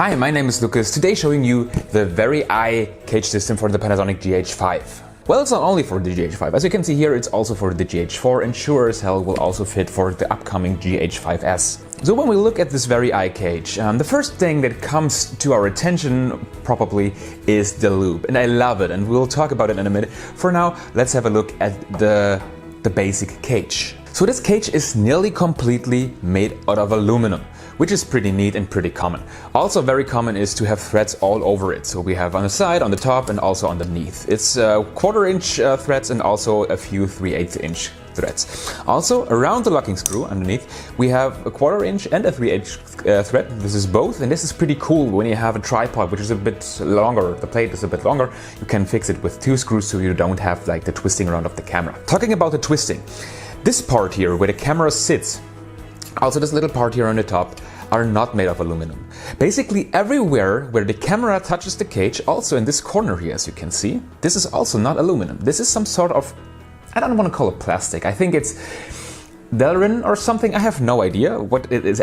Hi, my name is Lucas, today showing you the very eye cage system for the Panasonic GH5. Well, it's not only for the GH5, as you can see here, it's also for the GH4 and sure as hell will also fit for the upcoming GH5s. So when we look at this very eye cage, the first thing that comes to our attention probably is the loupe, and I love it and we'll talk about it in a minute. For now, let's have a look at the basic cage. So this cage is nearly completely made out of aluminum, which is pretty neat and pretty common. Also very common is to have threads all over it. So we have on the side, on the top and also underneath. It's 1/4 inch threads and also a few 3/8 inch threads. Also around the locking screw underneath we have a 1/4 inch and a 3/8 thread. This is both, and this is pretty cool when you have a tripod which is a bit longer, the plate is a bit longer. You can fix it with 2 screws so you don't have like the twisting around of the camera. Talking about the twisting, this part here where the camera sits, also this little part here on the top, are not made of aluminum. Basically everywhere where the camera touches the cage, also in this corner here as you can see, this is also not aluminum. This is some sort of, I don't want to call it plastic, I think it's Delrin or something, I have no idea what it is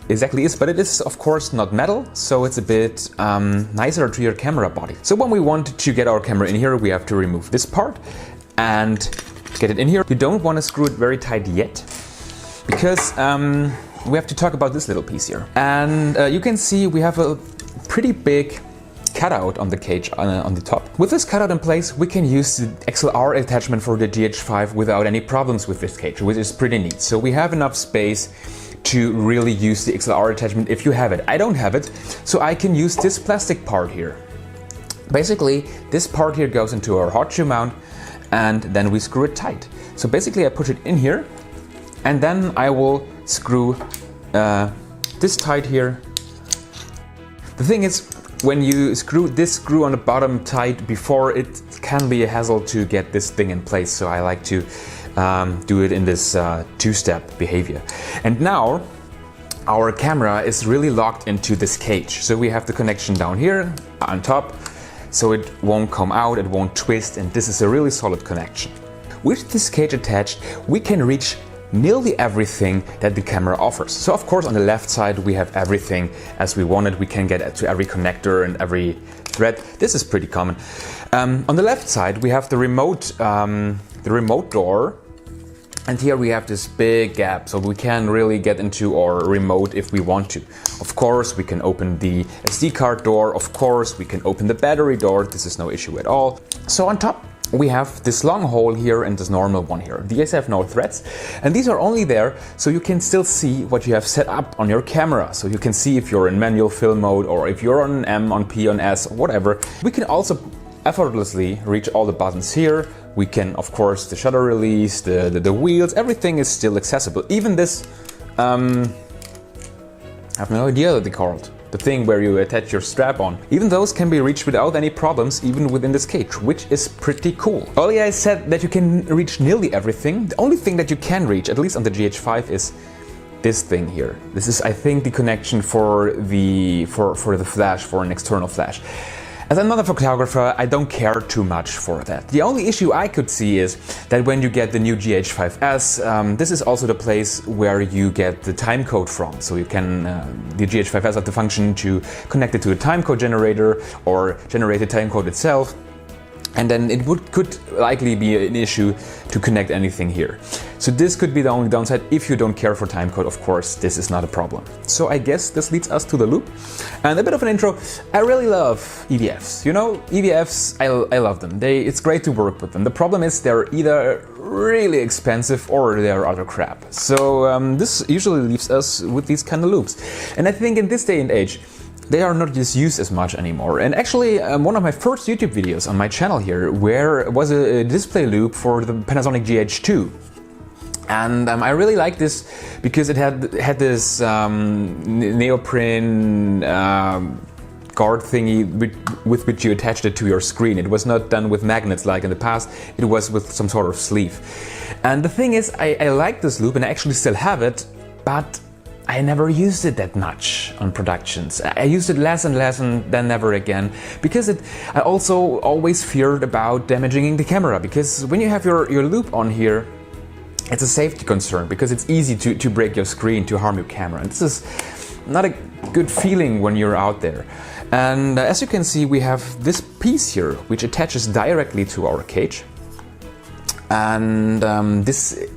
exactly is, but it is of course not metal, so it's a bit nicer to your camera body. So when we want to get our camera in here, we have to remove this part and get it in here. You don't want to screw it very tight yet, because we have to talk about this little piece here. And you can see we have a pretty big cutout on the cage on the top. With this cutout in place, we can use the XLR attachment for the GH5 without any problems with this cage, which is pretty neat. So we have enough space to really use the XLR attachment if you have it. I don't have it, so I can use this plastic part here. Basically, this part here goes into our hot shoe mount and then we screw it tight. So basically I put it in here and then I will screw this tight here. The thing is, when you screw this screw on the bottom tight before, it can be a hassle to get this thing in place, so I like to do it in this two-step behavior. And now our camera is really locked into this cage, so we have the connection down here on top, so it won't come out, it won't twist, and this is a really solid connection. With this cage attached, we can reach nearly everything that the camera offers. So of course on the left side we have everything as we want it. We can get to every connector and every thread. This is pretty common. On the left side we have the remote door, and here we have this big gap, so we can really get into our remote if we want to. Of course we can open the SD card door, of course we can open the battery door, this is no issue at all. So on top we have this long hole here and this normal one here. These have no threads, and these are only there so you can still see what you have set up on your camera. So you can see if you're in manual film mode or if you're on M, on P, on S, whatever. We can also effortlessly reach all the buttons here. We can, of course, the shutter release, the wheels, everything is still accessible. Even this, I have no idea what they called. The thing where you attach your strap on. Even those can be reached without any problems, even within this cage, which is pretty cool. Earlier I said that you can reach nearly everything. The only thing that you can reach, at least on the GH5, is this thing here. This is, I think, the connection for the flash, for an external flash. As I'm not a photographer, I don't care too much for that. The only issue I could see is that when you get the new GH5s, this is also the place where you get the timecode from. So you can, the GH5s have the function to connect it to a timecode generator or generate the timecode itself. And then it could likely be an issue to connect anything here. So this could be the only downside. If you don't care for timecode, of course, this is not a problem. So I guess this leads us to the loupe. And a bit of an intro, I really love EVFs. You know, EVFs, I love them. It's great to work with them. The problem is they're either really expensive or they're utter crap. So this usually leaves us with these kind of loupes. And I think in this day and age, they are not just used as much anymore. And actually, one of my first YouTube videos on my channel here was a display loupe for the Panasonic GH2. And I really liked this because it had this neoprene guard thingy with which you attached it to your screen. It was not done with magnets like in the past, it was with some sort of sleeve. And the thing is, I like this loupe and I actually still have it, but I never used it that much on productions. I used it less and less and then never again, because I also always feared about damaging the camera, because when you have your loupe on here, it's a safety concern, because it's easy to break your screen, to harm your camera. And this is not a good feeling when you're out there. And as you can see, we have this piece here which attaches directly to our cage, and this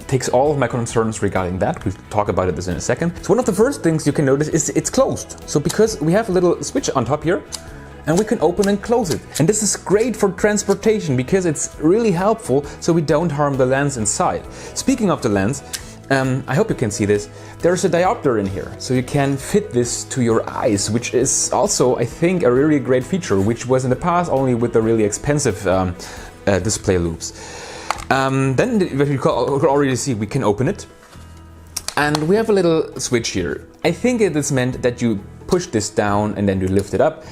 takes all of my concerns regarding that. We'll talk about this in a second. So one of the first things you can notice is it's closed. So because we have a little switch on top here, and we can open and close it. And this is great for transportation because it's really helpful so we don't harm the lens inside. Speaking of the lens, I hope you can see this. There's a diopter in here, so you can fit this to your eyes, which is also, I think, a really great feature, which was in the past only with the really expensive display loupes. Then, as you could already see, we can open it. And we have a little switch here. I think it is meant that you push this down and then you lift it up.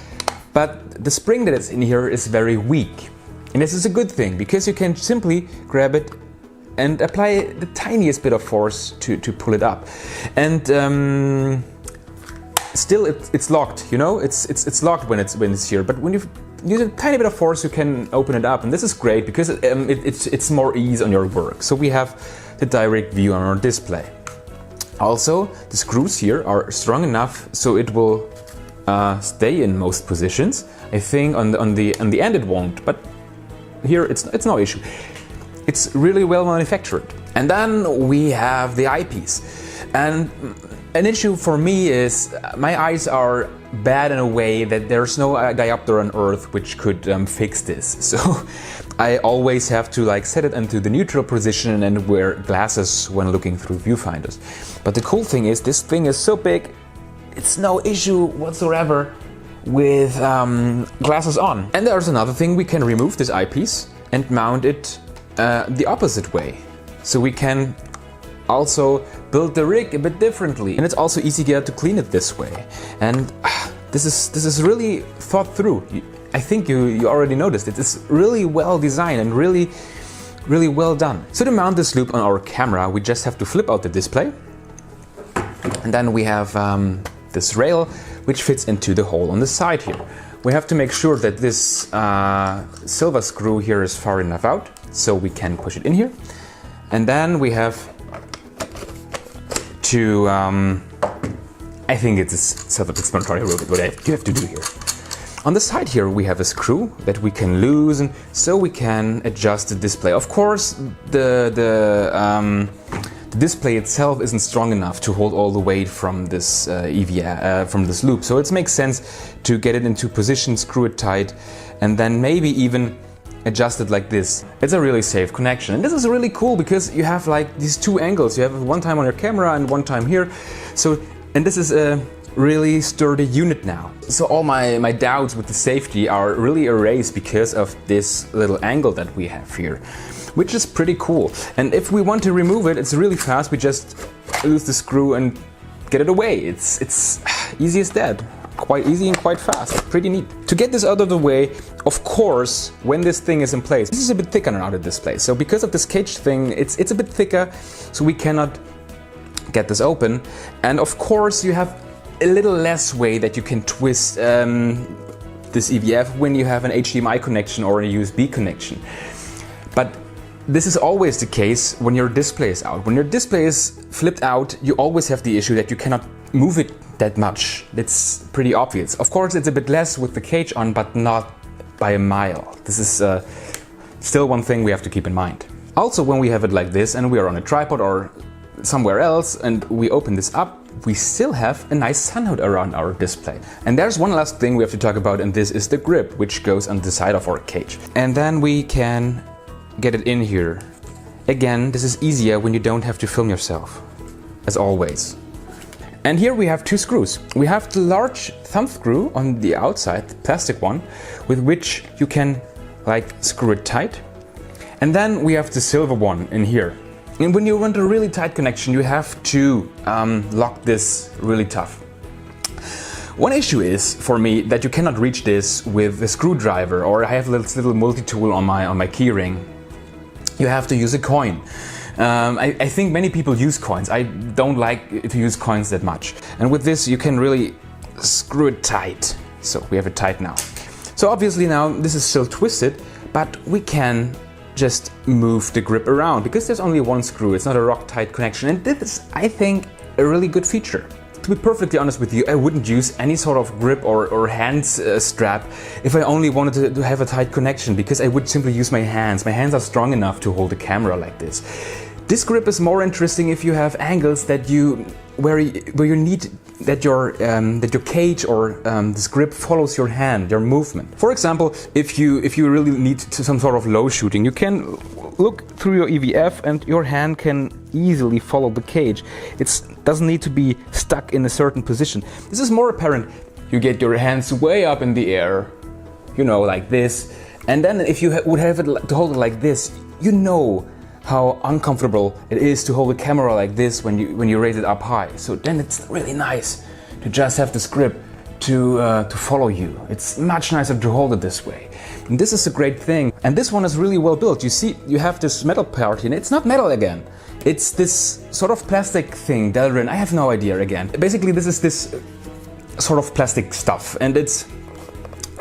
But the spring that is in here is very weak. And this is a good thing, because you can simply grab it and apply the tiniest bit of force to pull it up. And still it's locked, you know? It's locked when it's here. But when you use a tiny bit of force, you can open it up. And this is great because it's more ease on your work. So we have the direct view on our display. Also, the screws here are strong enough so it will stay in most positions. I think on the end it won't, but here it's no issue. It's really well manufactured. And then we have the eyepiece. And an issue for me is my eyes are bad in a way that there's no diopter on Earth which could fix this. So I always have to set it into the neutral position and wear glasses when looking through viewfinders. But the cool thing is this thing is so big, it's no issue whatsoever with glasses on. And there's another thing, we can remove this eyepiece and mount it the opposite way. So we can also build the rig a bit differently. And it's also easier to clean it this way. And this is really thought through. I think you already noticed it. It's really well designed and really well done. So to mount this loupe on our camera, we just have to flip out the display. And then we have this rail which fits into the hole on the side here. We have to make sure that this silver screw here is far enough out so we can push it in here. And then we have to, I think it's self-explanatory what you have to do here. On the side here we have a screw that we can loosen so we can adjust the display. Of course, the display itself isn't strong enough to hold all the weight from this from this loupe, so it makes sense to get it into position, screw it tight, and then maybe even adjust it like this. It's a really safe connection, and this is really cool because you have these two angles. You have one time on your camera and one time here. And this is a really sturdy unit now. So all my doubts with the safety are really erased because of this little angle that we have here, which is pretty cool. And if we want to remove it, it's really fast. We just lose the screw and get it away. It's easy as that. Quite easy and quite fast. Pretty neat. To get this out of the way, of course, when this thing is in place, this is a bit thicker now, the display. So because of this cage thing, it's a bit thicker, so we cannot get this open. And of course, you have a little less way that you can twist this EVF when you have an HDMI connection or a USB connection. But this is always the case when your display is out. When your display is flipped out, you always have the issue that you cannot move it that much. It's pretty obvious. Of course, it's a bit less with the cage on, but not by a mile. This is still one thing we have to keep in mind. Also, when we have it like this and we are on a tripod or somewhere else and we open this up, we still have a nice sunhood around our display. And there's one last thing we have to talk about, and this is the grip, which goes on the side of our cage. And then we can get it in here. Again, this is easier when you don't have to film yourself, as always. And here we have two screws. We have the large thumb screw on the outside, the plastic one, with which you can screw it tight. And then we have the silver one in here. And when you want a really tight connection, you have to lock this really tough. One issue is, for me, that you cannot reach this with a screwdriver, or I have this little multi-tool on my keyring. You have to use a coin. I think many people use coins. I don't like to use coins that much. And with this you can really screw it tight. So we have it tight now. So obviously now this is still twisted, but we can just move the grip around because there's only one screw. It's not a rock tight connection, and this is, I think, a really good feature. to be perfectly honest with you, I wouldn't use any sort of grip or hand strap if I only wanted to have a tight connection, because I would simply use my hands. My hands are strong enough to hold the camera like this. This grip is more interesting if you have angles that where you need that your cage or this grip follows your hand, your movement. For example, if you really need some sort of low shooting, you can look through your EVF and your hand can easily follow the cage. It doesn't need to be stuck in a certain position. This is more apparent. You get your hands way up in the air, you know, like this, and then if you would have it to hold it like this, you know how uncomfortable it is to hold a camera like this when you raise it up high. So then it's really nice to just have this grip to follow you. It's much nicer to hold it this way. And this is a great thing. And this one is really well built. You see, you have this metal part here, and it's not metal again. It's this sort of plastic thing, Delrin, I have no idea again. Basically, this is this sort of plastic stuff, and it's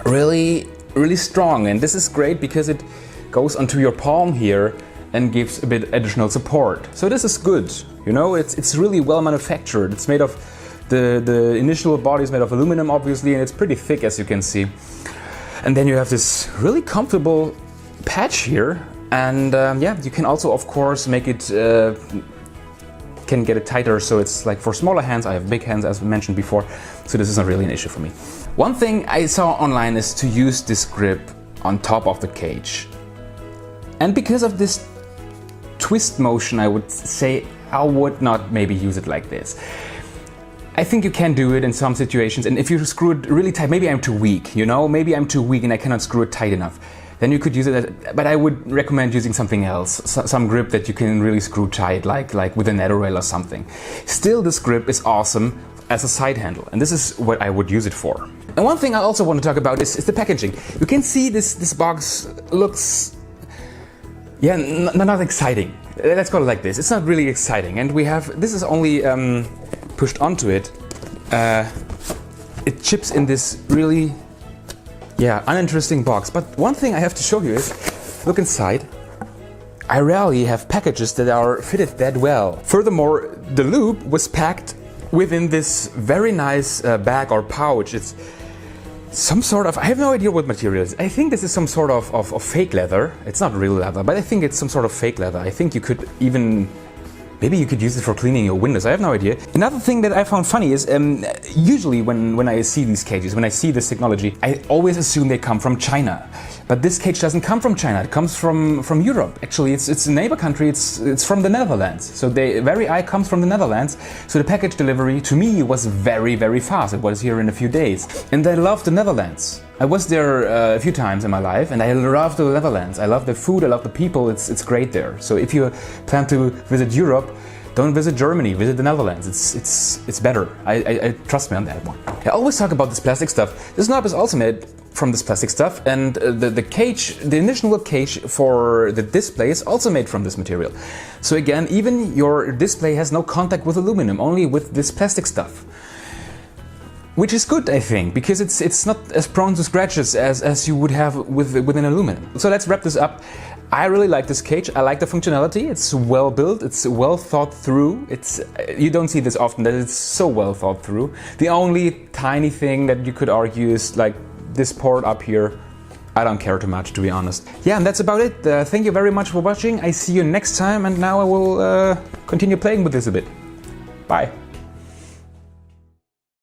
really, really strong. And this is great because it goes onto your palm here and gives a bit additional support. So this is good, you know, it's really well manufactured. It's made of, the initial body is made of aluminum obviously, and it's pretty thick as you can see. And then you have this really comfortable patch here, and yeah, you can also of course make it, can get it tighter, so it's like for smaller hands. I have big hands as mentioned before, so this is not really an issue for me. One thing I saw online is to use this grip on top of the cage. And because of this twist motion, I would say I would not maybe use it like this. I think you can do it in some situations, and if you screw it really tight, maybe I'm too weak, you know, maybe I'm too weak and I cannot screw it tight enough. Then you could use it, but I would recommend using something else, some grip that you can really screw tight, like with a nether rail or something. Still, this grip is awesome as a side handle, and this is what I would use it for. And one thing I also want to talk about is the packaging. You can see this box looks, yeah, not exciting. Let's call it like this. It's not really exciting, and this is only pushed onto it. It chips in this really, yeah, uninteresting box. But one thing I have to show you is, look inside. I rarely have packages that are fitted that well. Furthermore, the loupe was packed within this very nice bag or pouch. It's some sort of, I have no idea what material it is. I think this is some sort of fake leather. It's not real leather, but I think it's some sort of fake leather. I think you could even, maybe you could use it for cleaning your windows. I have no idea. Another thing that I found funny is usually when I see these cages, when I see this technology, I always assume they come from China. But this cage doesn't come from China. It comes from Europe. Actually, it's a neighbor country. It's from the Netherlands. So the very eye comes from the Netherlands. So the package delivery to me was very, very fast. It was here in a few days. And I love the Netherlands. I was there a few times in my life, and I love the Netherlands. I love the food, I love the people. It's great there. So if you plan to visit Europe, don't visit Germany, visit the Netherlands. It's better. I trust me on that one. I always talk about this plastic stuff. This knob is also made from this plastic stuff, and the cage, the initial cage for the display is also made from this material. So again, even your display has no contact with aluminum, only with this plastic stuff. Which is good, I think, because it's not as prone to scratches as you would have with an aluminum. So let's wrap this up. I really like this cage. I like the functionality. It's well built. It's well thought through. You don't see this often, that it's so well thought through. The only tiny thing that you could argue is like this port up here. I don't care too much, to be honest. Yeah, and that's about it. Thank you very much for watching. I see you next time, and now I will continue playing with this a bit. Bye.